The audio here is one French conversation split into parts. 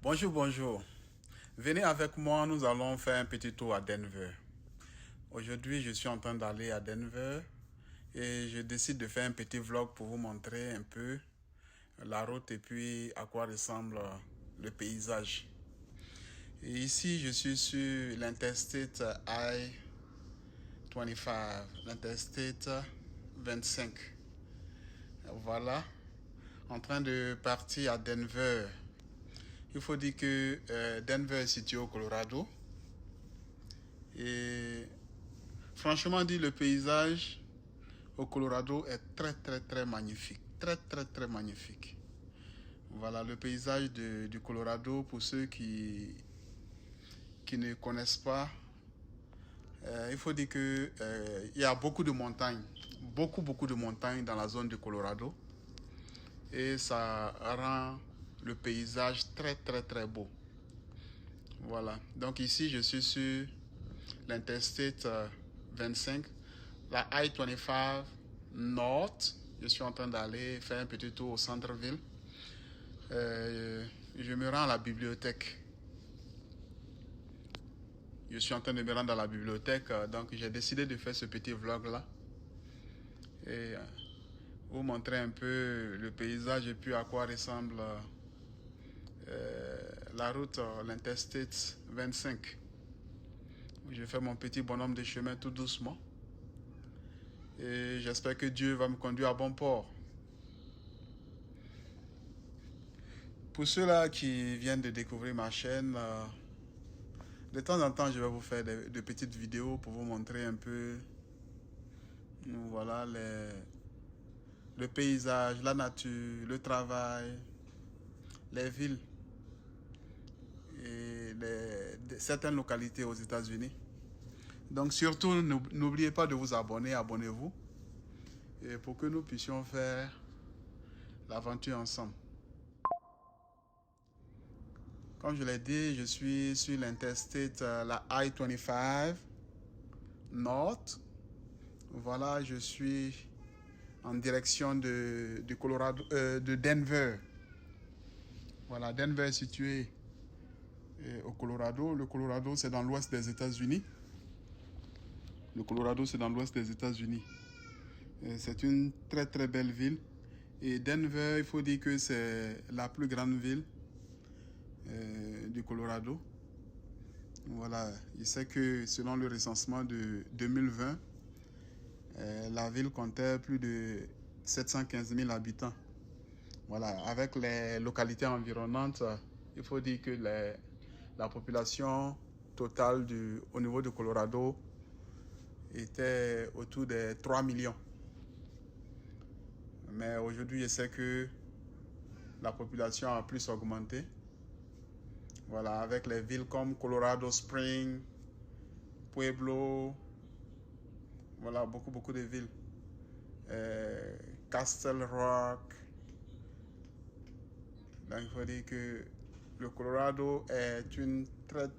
Bonjour, bonjour. Venez avec moi, nous allons faire un petit tour à Denver. Aujourd'hui, je suis en train d'aller à Denver et je décide de faire un petit vlog pour vous montrer un peu la route et puis à quoi ressemble le paysage. Et ici, je suis sur l'Interstate I-25, l'Interstate 25. Voilà, en train de partir à Denver. Il faut dire que Denver est situé au Colorado. Et franchement dit, le paysage au Colorado est très magnifique. Très magnifique. Voilà le paysage du Colorado pour ceux qui ne connaissent pas. Il faut dire que il y a beaucoup de montagnes. Beaucoup de montagnes dans la zone du Colorado. Et ça rend le paysage très beau. Voilà. Donc ici, je suis sur l'Interstate 25, la I-25 North. Je suis en train d'aller faire un petit tour au centre-ville. Je me rends à la bibliothèque. Je suis en train de me rendre à la bibliothèque, donc j'ai décidé de faire ce petit vlog-là. Et vous montrer un peu le paysage et puis à quoi ressemble la route, l'Interstate 25. Je fais mon petit bonhomme de chemin tout doucement. Et j'espère que Dieu va me conduire à bon port. Pour ceux-là qui viennent de découvrir ma chaîne, de temps en temps, je vais vous faire de petites vidéos pour vous montrer un peu voilà, le paysage, la nature, le travail, les villes et certaines localités aux États-Unis. Donc surtout, n'oubliez pas de vous abonner, abonnez-vous, et pour que nous puissions faire l'aventure ensemble. Comme je l'ai dit, je suis sur l'Interstate, la I-25 North. Voilà, je suis en direction de Colorado, de Denver. Voilà, Denver est situé au Colorado. Le Colorado, c'est dans l'ouest des États-Unis. Le Colorado, c'est dans l'ouest des États-Unis. C'est une très belle ville. Et Denver, il faut dire que c'est la plus grande ville du Colorado. Voilà, je sais que selon le recensement de 2020, la ville comptait plus de 715 000 habitants. Voilà, avec les localités environnantes, il faut dire que la population totale au niveau du Colorado était autour de 3 millions. Mais aujourd'hui, je sais que la population a plus augmenté. Voilà, avec les villes comme Colorado Springs, Pueblo, voilà, beaucoup de villes. Castle Rock. Donc, il faut dire que le Colorado est une très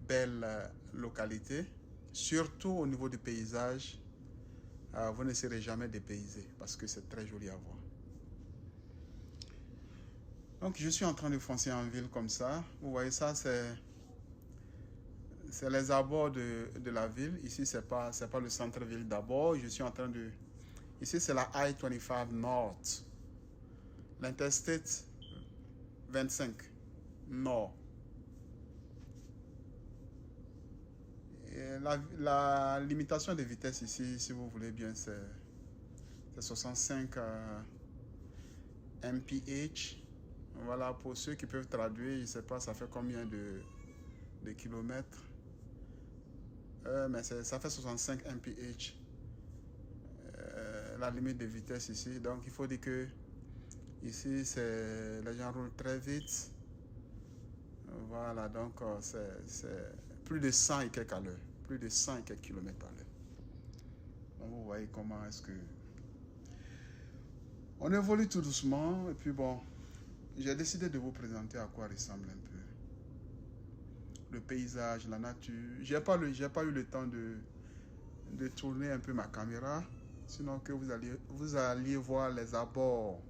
belle localité, surtout au niveau du paysage. Vous ne serez jamais dépaysé parce que c'est très joli à voir. Donc, je suis en train de foncer en ville comme ça. Vous voyez ça, c'est les abords de la ville. Ici, c'est pas le centre-ville d'abord. Je suis en train de... Ici, c'est la I-25 North. L'Interstate 25 Nord. Et la limitation de vitesse ici, si vous voulez bien, c'est 65 mph. Voilà, pour ceux qui peuvent traduire, je ne sais pas, ça fait combien de kilomètres. Mais ça fait 65 mph. La limite de vitesse ici. Donc, il faut dire que ici, les gens roulent très vite. Voilà, donc c'est plus de 100 et quelques à l'heure. Plus de 100 et quelques kilomètres à l'heure. Donc, vous voyez comment est-ce que... On évolue tout doucement. Et puis bon, j'ai décidé de vous présenter à quoi ressemble un peu le paysage, la nature. J'ai pas eu le temps de tourner un peu ma caméra. Sinon que vous alliez voir les abords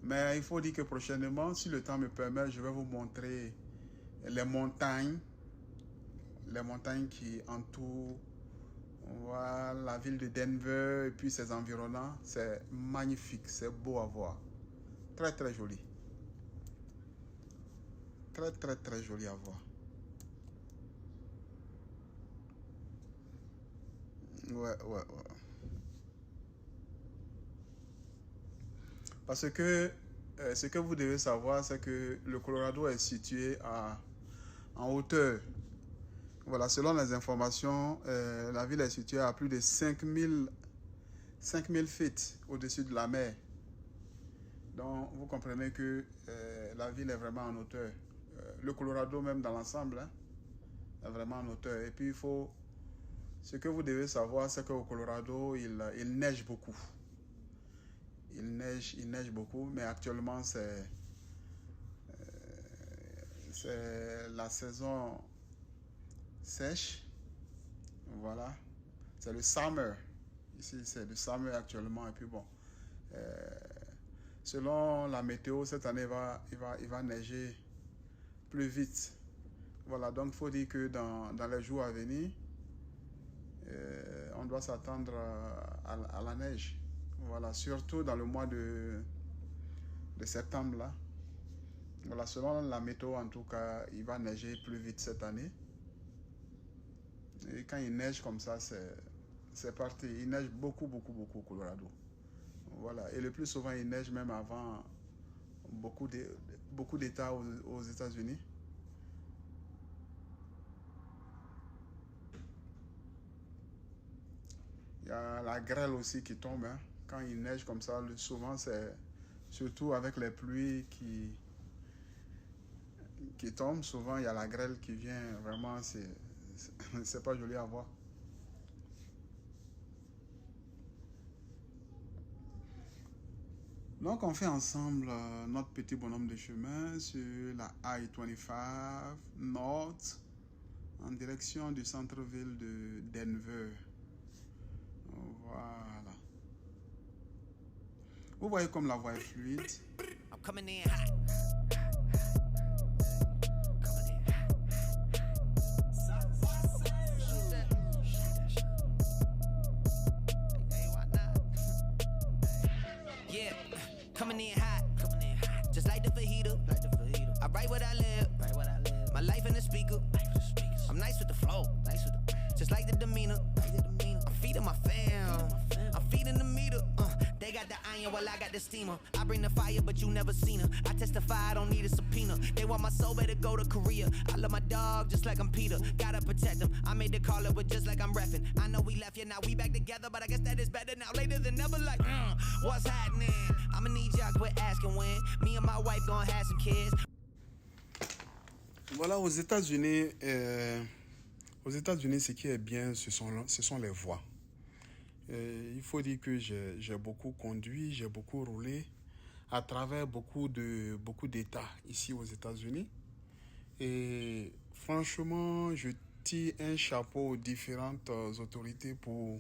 Mais il faut dire que prochainement, si le temps me permet, je vais vous montrer les montagnes qui entourent voilà, la ville de Denver et puis ses environnants. C'est magnifique, c'est beau à voir. Très très joli. Très très très joli à voir. Ouais. Parce que ce que vous devez savoir, c'est que le Colorado est situé en hauteur. Voilà, selon les informations, la ville est située à plus de 5000 feet au-dessus de la mer. Donc, vous comprenez que la ville est vraiment en hauteur. Le Colorado, même dans l'ensemble, hein, est vraiment en hauteur. Et puis, ce que vous devez savoir, c'est qu'au Colorado, il neige beaucoup. Il neige beaucoup, mais actuellement, c'est la saison sèche. Voilà. C'est le summer. Ici, c'est le summer actuellement. Et puis bon, selon la météo, cette année, il va neiger plus vite. Voilà, donc il faut dire que dans les jours à venir, on doit s'attendre à la neige. Voilà, surtout dans le mois de septembre là. Voilà, selon la météo, en tout cas, il va neiger plus vite cette année. Et quand il neige comme ça, c'est parti. Il neige beaucoup au Colorado. Voilà, et le plus souvent, il neige même avant beaucoup d'États aux États-Unis. Il y a la grêle aussi qui tombe. Hein. Quand il neige comme ça, souvent, c'est surtout avec les pluies qui tombent. Souvent, il y a la grêle qui vient. Vraiment, c'est pas joli à voir. Donc, on fait ensemble notre petit bonhomme de chemin sur la I-25 North en direction du centre-ville de Denver. Voilà. Vous voyez comme la voie est fluide. I'm coming in hot. Yeah, coming in hot. Just like the fajita. I write what I live. My life in the speaker. I'm nice with the flow. Just like the demeanor. I'm feeding my fam. I'm feeding the meter. They got the iron while I got the steamer. I bring the fire, but you never seen her. I testify, I don't need a subpoena. They want my soul, better go to Korea. I love my dog just like I'm Peter. Gotta protect him. I made the call it with just like I'm reffing. I know we left, yeah, now we back together, but I guess that is better now. Later than never, like, what's happening? I'ma need y'all quit asking when. Me and my wife gonna have some kids. Voilà, aux États-Unis, ce qui est bien, ce sont les voies. Il faut dire que j'ai beaucoup conduit, j'ai beaucoup roulé à travers beaucoup d'États ici aux États-Unis. Et franchement, je tire un chapeau aux différentes autorités pour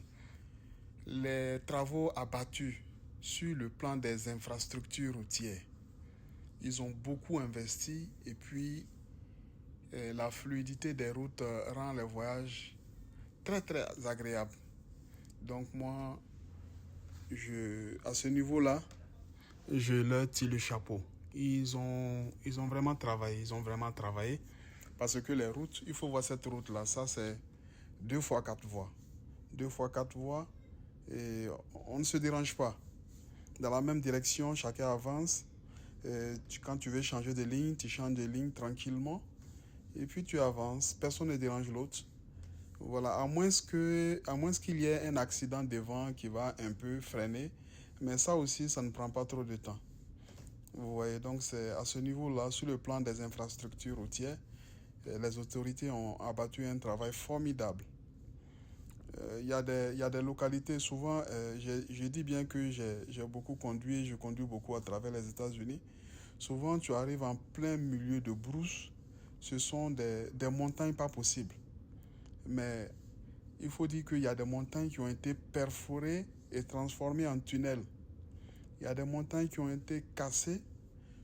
les travaux abattus sur le plan des infrastructures routières. Ils ont beaucoup investi et puis la fluidité des routes rend les voyages très très agréables. Donc moi, à ce niveau-là, je leur tire le chapeau. Ils ont vraiment travaillé. Parce que les routes, il faut voir cette route-là, ça c'est 2x4 voies. 2x4 voies et on ne se dérange pas. Dans la même direction, chacun avance. Quand tu veux changer de ligne, tu changes de ligne tranquillement. Et puis tu avances, personne ne dérange l'autre. Voilà, à moins qu'il y ait un accident devant qui va un peu freiner. Mais ça aussi, ça ne prend pas trop de temps. Vous voyez, donc c'est à ce niveau-là, sur le plan des infrastructures routières, les autorités ont abattu un travail formidable. Il y a des localités, souvent, je dis bien que j'ai beaucoup conduit, je conduis beaucoup à travers les États-Unis. Souvent, tu arrives en plein milieu de brousse. Ce sont des montagnes pas possibles. Mais il faut dire qu'il y a des montagnes qui ont été perforées et transformées en tunnels. Il y a des montagnes qui ont été cassées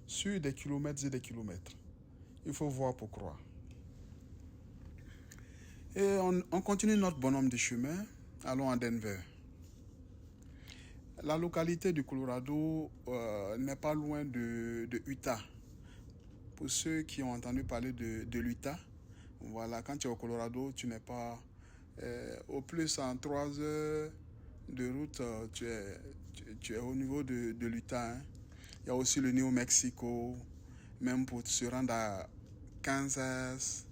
sur des kilomètres et des kilomètres. Il faut voir pour croire. Et on continue notre bonhomme de chemin. Allons à Denver. La localité du Colorado n'est pas loin de Utah. Pour ceux qui ont entendu parler de l'Utah, voilà, quand tu es au Colorado, tu n'es pas... au plus, en 3 heures de route, tu es au niveau de l'Utah. Hein. Il y a aussi le New Mexico, même pour se rendre à Kansas.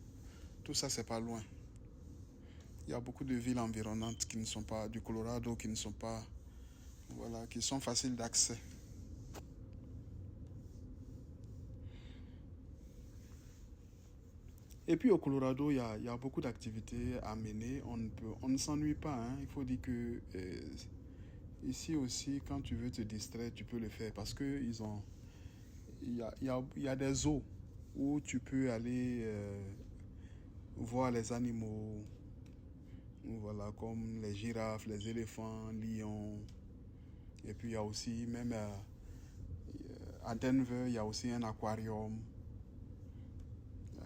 Tout ça, c'est pas loin. Il y a beaucoup de villes environnantes qui ne sont pas du Colorado, qui ne sont pas... Voilà, qui sont faciles d'accès. Et puis au Colorado, il y a beaucoup d'activités à mener. On ne s'ennuie pas. Hein. Il faut dire que ici aussi, quand tu veux te distraire, tu peux le faire parce que il y a des zoos où tu peux aller voir les animaux. Voilà, comme les girafes, les éléphants, lions. Et puis il y a aussi, même à Denver, il y a aussi un aquarium.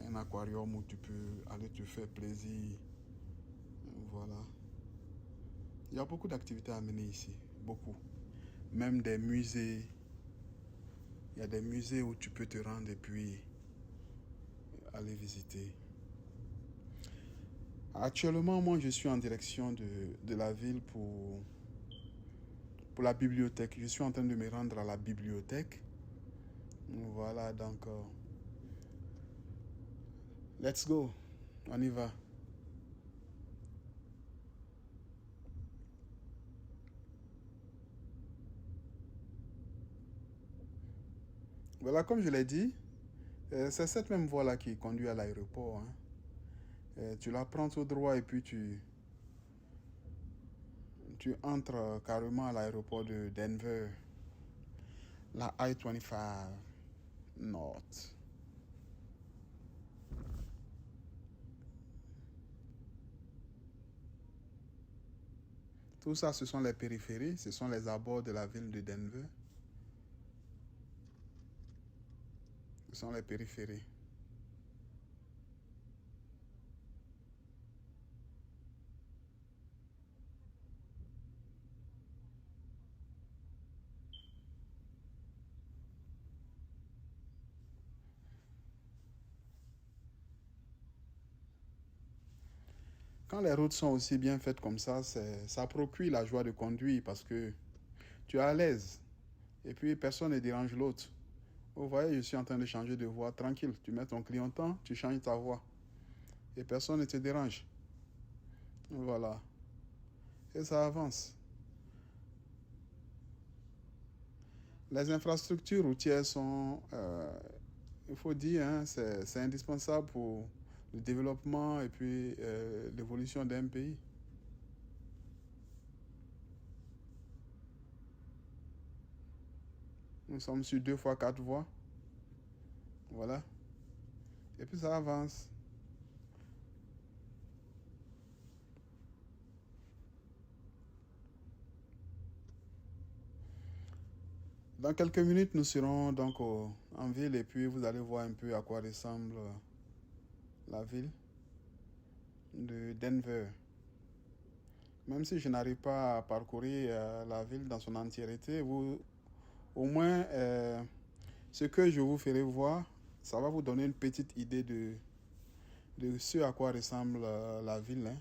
Un aquarium où tu peux aller te faire plaisir. Voilà. Il y a beaucoup d'activités à mener ici. Beaucoup. Même des musées. Il y a des musées où tu peux te rendre et puis aller visiter. Actuellement, moi, je suis en direction de la ville pour la bibliothèque. Je suis en train de me rendre à la bibliothèque. Voilà, donc... let's go. On y va. Voilà, comme je l'ai dit, c'est cette même voie-là qui conduit à l'aéroport. Hein. Tu la prends tout droit et puis tu entres carrément à l'aéroport de Denver. La I-25 North. Tout ça, ce sont les périphéries, ce sont les abords de la ville de Denver. Ce sont les périphéries. Quand les routes sont aussi bien faites comme ça procure la joie de conduire parce que tu es à l'aise. Et puis personne ne dérange l'autre. Vous voyez, je suis en train de changer de voie tranquille. Tu mets ton clignotant, tu changes ta voie. Et personne ne te dérange. Voilà. Et ça avance. Les infrastructures routières sont, il faut dire, hein, c'est indispensable pour le développement et puis l'évolution d'un pays. Nous sommes sur 2 fois 4 voies. Voilà. Et puis ça avance. Dans quelques minutes, nous serons donc en ville et puis vous allez voir un peu à quoi ressemble la ville de Denver. Même si je n'arrive pas à parcourir la ville dans son entièreté, au moins ce que je vous ferai voir, ça va vous donner une petite idée de ce à quoi ressemble la ville. Hein.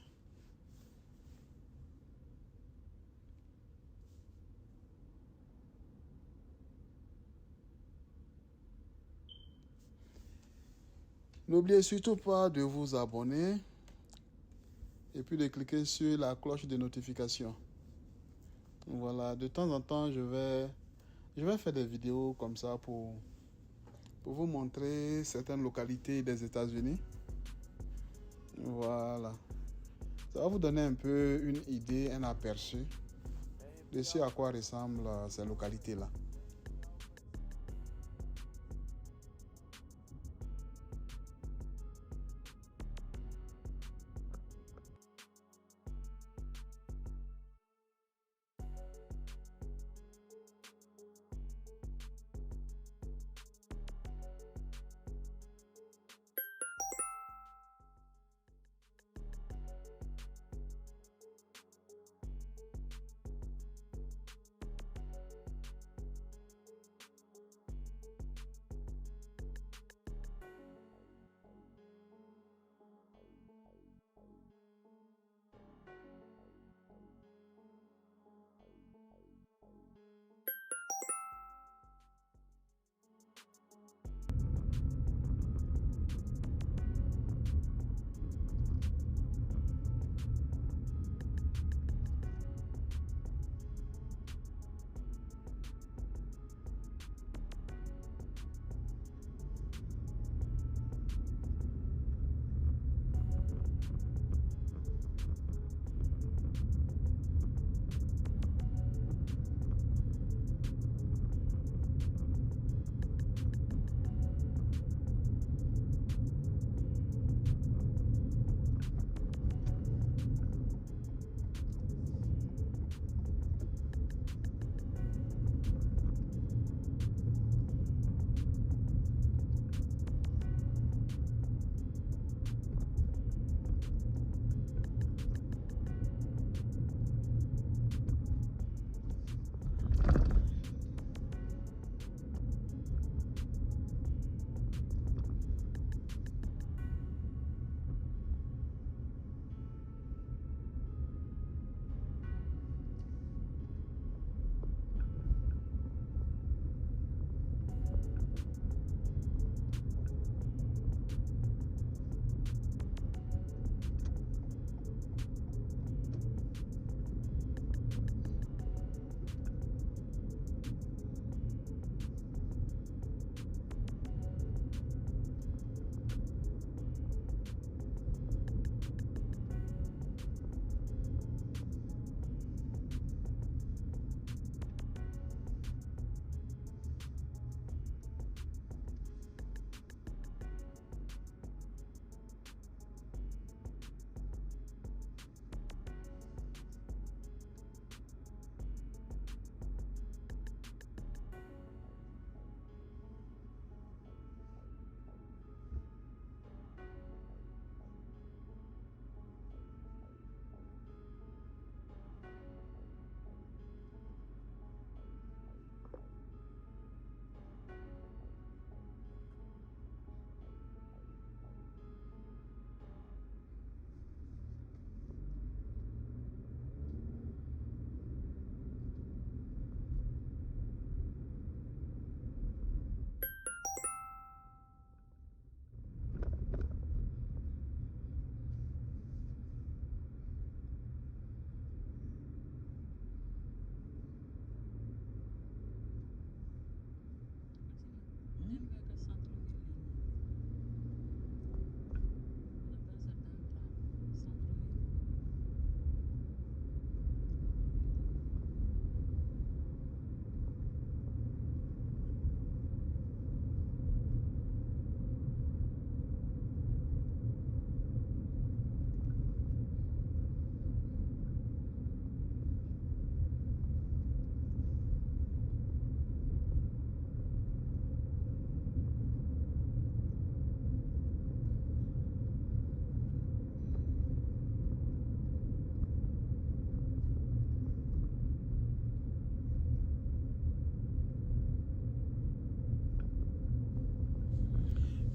N'oubliez surtout pas de vous abonner et puis de cliquer sur la cloche de notification. Voilà, de temps en temps, je vais faire des vidéos comme ça pour vous montrer certaines localités des États-Unis. Voilà. Ça va vous donner un peu une idée, un aperçu de ce à quoi ressemblent ces localités-là.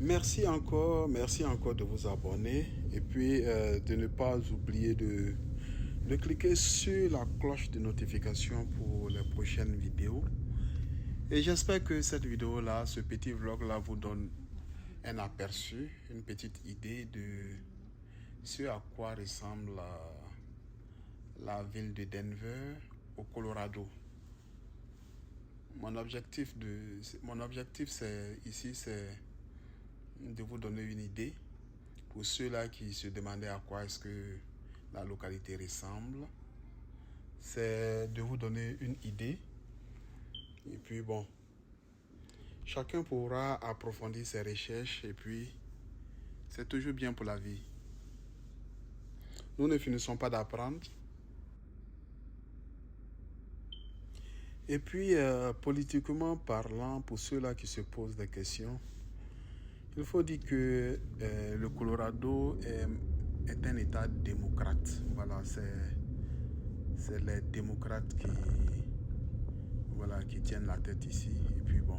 Merci encore de vous abonner et puis de ne pas oublier de cliquer sur la cloche de notification pour les prochaines vidéos. Et j'espère que cette vidéo-là, ce petit vlog-là vous donne un aperçu, une petite idée de ce à quoi ressemble la ville de Denver au Colorado. Mon objectif c'est de vous donner une idée pour ceux-là qui se demandaient à quoi est-ce que la localité ressemble. C'est de vous donner une idée. Et puis bon, chacun pourra approfondir ses recherches et puis c'est toujours bien pour la vie. Nous ne finissons pas d'apprendre. Et puis, politiquement parlant, pour ceux-là qui se posent des questions, il faut dire que le Colorado est un État démocrate. Voilà, c'est les démocrates qui tiennent la tête ici. Et puis bon,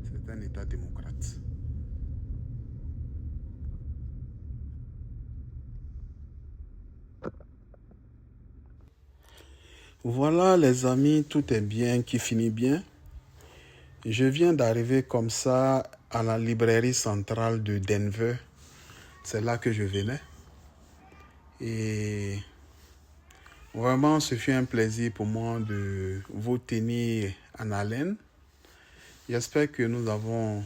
c'est un État démocrate. Voilà les amis, tout est bien qui finit bien. Je viens d'arriver comme ça à la librairie centrale de Denver. C'est là que je venais. Et vraiment, ce fut un plaisir pour moi de vous tenir en haleine. J'espère que nous avons